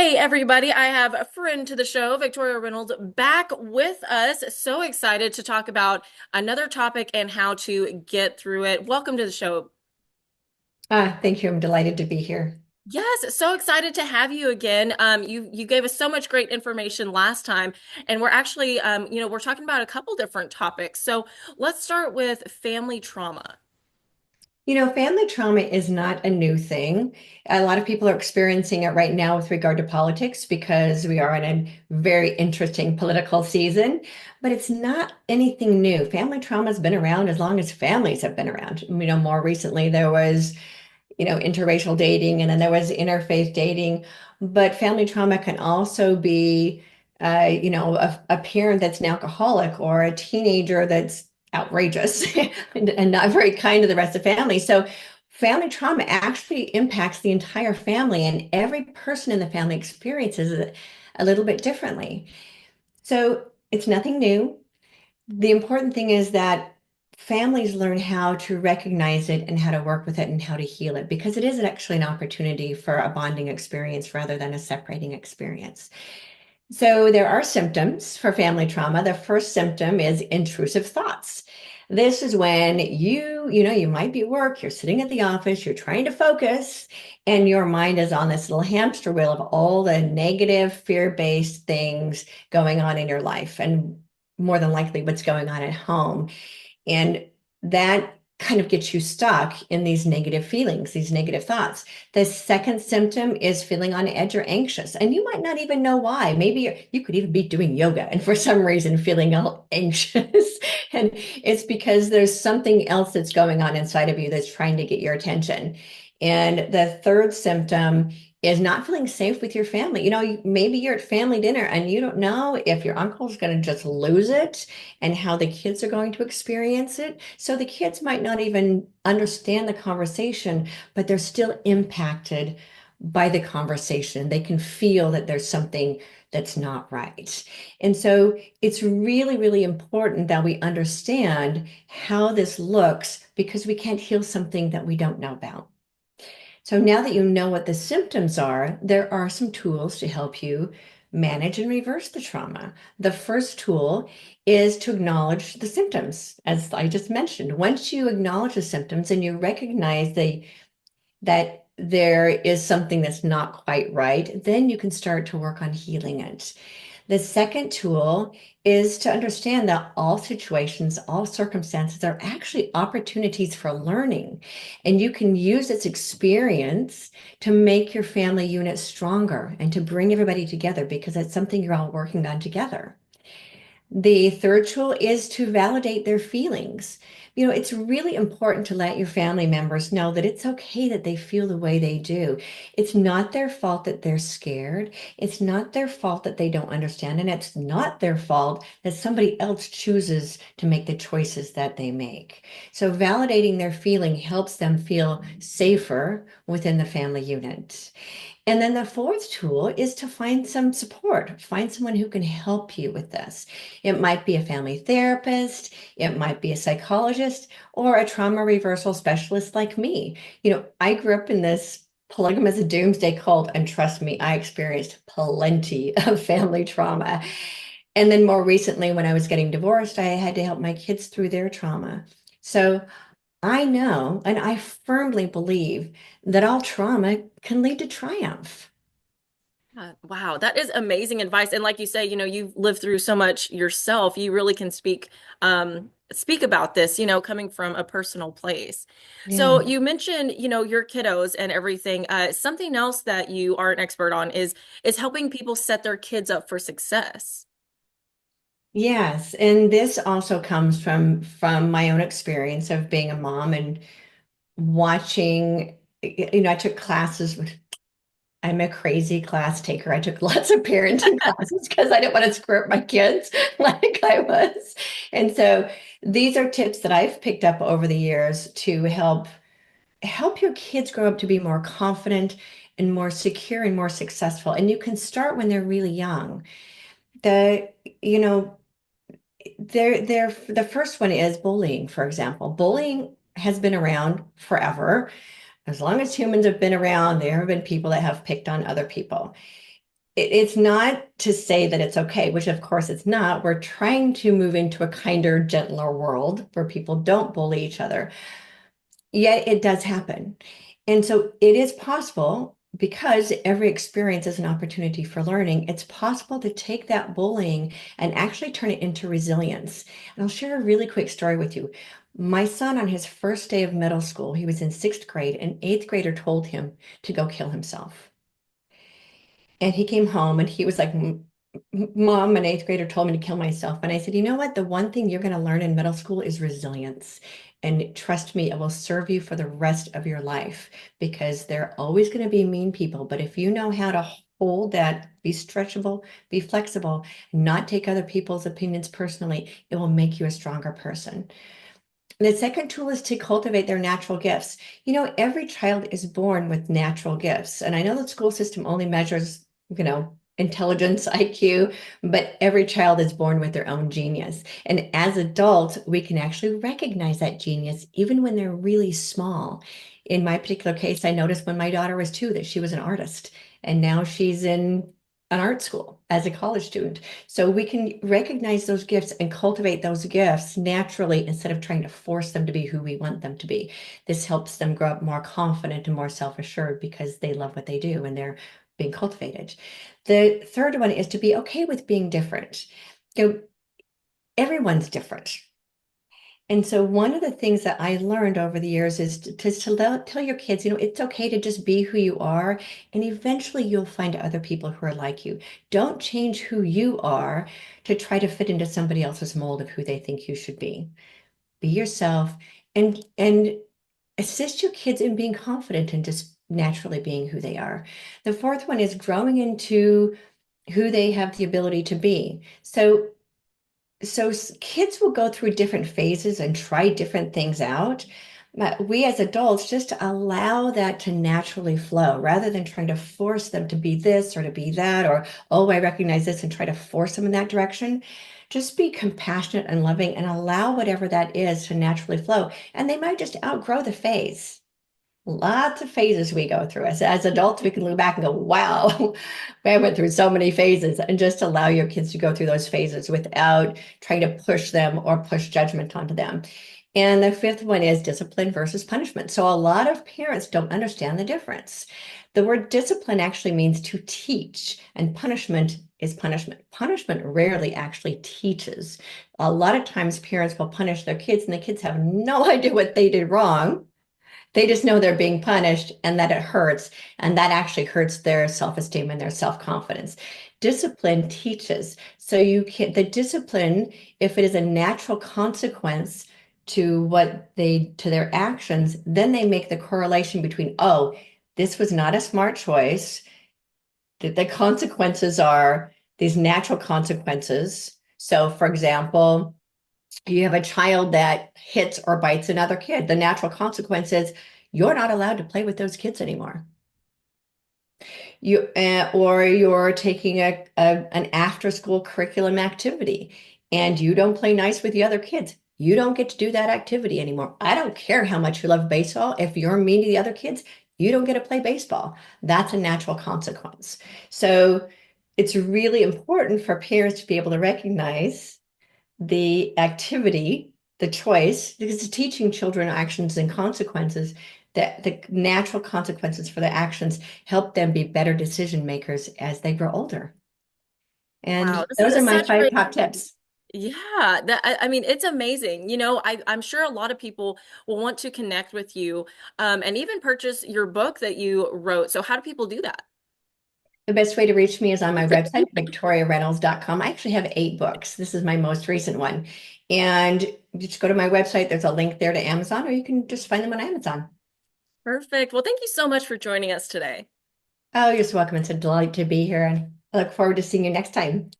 Hey, everybody. I have a friend to the show, Victoria Reynolds, back with us. So excited to talk about another topic and how to get through it. Welcome to the show. Thank you. I'm delighted to be here. Yes, so excited to have you again. You gave us so much great information last time, and we're actually, we're talking about a couple different topics. So let's start with family trauma. Family trauma is not a new thing. A lot of people are experiencing it right now with regard to politics because we are in a very interesting political season, but it's not anything new. Family trauma has been around as long as families have been around. More recently there was, interracial dating and then there was interfaith dating, but family trauma can also be, a parent that's an alcoholic or a teenager that's outrageous and not very kind to the rest of the family. So family trauma actually impacts the entire family, and every person in the family experiences it a little bit differently. So it's nothing new. The important thing is that families learn how to recognize it and how to work with it and how to heal it, because it is actually an opportunity for a bonding experience rather than a separating experience. So there are symptoms for family trauma. The first symptom is intrusive thoughts. This is when you might be at work, you're sitting at the office, you're trying to focus, and your mind is on this little hamster wheel of all the negative, fear-based things going on in your life, and more than likely what's going on at home. And that kind of gets you stuck in these negative feelings, these negative thoughts. The second symptom is feeling on edge or anxious, and you might not even know why. Maybe you could even be doing yoga and for some reason feeling all anxious. And it's because there's something else that's going on inside of you that's trying to get your attention. And the third symptom is not feeling safe with your family. Maybe you're at family dinner and you don't know if your uncle's going to just lose it and how the kids are going to experience it. So the kids might not even understand the conversation, but they're still impacted by the conversation. They can feel that there's something that's not right. And so it's really, really important that we understand how this looks, because we can't heal something that we don't know about. So now that you know what the symptoms are, there are some tools to help you manage and reverse the trauma. The first tool is to acknowledge the symptoms, as I just mentioned. Once you acknowledge the symptoms and you recognize that there is something that's not quite right, then you can start to work on healing it. The second tool is to understand that all situations, all circumstances are actually opportunities for learning. And you can use this experience to make your family unit stronger and to bring everybody together, because it's something you're all working on together. The third tool is to validate their feelings. It's really important to let your family members know that it's okay that they feel the way they do. It's not their fault that they're scared. It's not their fault that they don't understand. And it's not their fault that somebody else chooses to make the choices that they make. So validating their feeling helps them feel safer within the family unit. And then the fourth tool is to find some support, find someone who can help you with this. It might be a family therapist, it might be a psychologist, or a trauma reversal specialist like me. I grew up in this polygamous doomsday cult, and trust me, I experienced plenty of family trauma. And then more recently, when I was getting divorced, I had to help my kids through their trauma. So I know, and I firmly believe that all trauma can lead to triumph. Wow, that is amazing advice. And like you say, you've lived through so much yourself. You really can speak about this, coming from a personal place. So Yeah. you mentioned, your kiddos and everything. Something else that you are an expert on is helping people set their kids up for success. Yes, and this also comes from my own experience of being a mom and watching. I took classes with. I'm a crazy class taker. I took lots of parenting classes because I didn't want to screw up my kids like I was. And so these are tips that I've picked up over the years to help your kids grow up to be more confident and more secure and more successful. And you can start when they're really young. The, you know, the first one is bullying, for example. Bullying has been around forever. As long as humans have been around, there have been people that have picked on other people. it's not to say that it's okay, which of course it's not. We're trying to move into a kinder, gentler world where people don't bully each other. Yet it does happen. And so it is possible because every experience is an opportunity for learning. It's possible to take that bullying and actually turn it into resilience. And I'll share a really quick story with you. My son, on his first day of middle school, he was in sixth grade, an eighth grader told him to go kill himself. And he came home and he was like, Mom, an eighth grader told me to kill myself. And I said, you know what? The one thing you're going to learn in middle school is resilience. And trust me, it will serve you for the rest of your life because there are always going to be mean people. But if you know how to hold that, be stretchable, be flexible, not take other people's opinions personally, it will make you a stronger person. The second tool is to cultivate their natural gifts. Every child is born with natural gifts. And I know the school system only measures, intelligence, IQ, but every child is born with their own genius. And as adults, we can actually recognize that genius even when they're really small. In my particular case, I noticed when my daughter was 2 that she was an artist, and now she's in an art school as a college student. So we can recognize those gifts and cultivate those gifts naturally instead of trying to force them to be who we want them to be. This helps them grow up more confident and more self-assured because they love what they do and they're being cultivated. The third one is to be okay with being different. You know, everyone's different. And so one of the things that I learned over the years is tell your kids, it's okay to just be who you are, and eventually you'll find other people who are like you. Don't change who you are to try to fit into somebody else's mold of who they think you should be. Be yourself and assist your kids in being confident and just naturally being who they are. The fourth one is growing into who they have the ability to be. So kids will go through different phases and try different things out. But we as adults just allow that to naturally flow rather than trying to force them to be this or to be that, or, oh, I recognize this and try to force them in that direction. Just be compassionate and loving and allow whatever that is to naturally flow. And they might just outgrow the phase. Lots of phases we go through. As adults, we can look back and go, wow, I went through so many phases. And just allow your kids to go through those phases without trying to push them or push judgment onto them. And the fifth one is discipline versus punishment. So a lot of parents don't understand the difference. The word discipline actually means to teach, and punishment is punishment. Punishment rarely actually teaches. A lot of times parents will punish their kids, and the kids have no idea what they did wrong. They just know they're being punished and that it hurts, and that actually hurts their self-esteem and their self-confidence. Discipline teaches. So the discipline, if it is a natural consequence to their actions, then they make the correlation between, oh, this was not a smart choice. The consequences are these natural consequences. So, for example, you have a child that hits or bites another kid, the natural consequence is you're not allowed to play with those kids anymore. Or you're taking an after school curriculum activity and you don't play nice with the other kids. You don't get to do that activity anymore. I don't care how much you love baseball. If you're mean to the other kids, you don't get to play baseball. That's a natural consequence. So it's really important for parents to be able to recognize the activity, the choice, because it's teaching children actions and consequences, that the natural consequences for the actions help them be better decision makers as they grow older. Wow, And this those are is my such five great. top tips. Yeah, I mean, it's amazing. I'm sure a lot of people will want to connect with you, and even purchase your book that you wrote. So how do people do that? The best way to reach me is on my website, victoriareynolds.com. I actually have 8 books. This is my most recent one. And just go to my website. There's a link there to Amazon, or you can just find them on Amazon. Perfect. Well, thank you so much for joining us today. Oh, you're so welcome. It's a delight to be here, and I look forward to seeing you next time.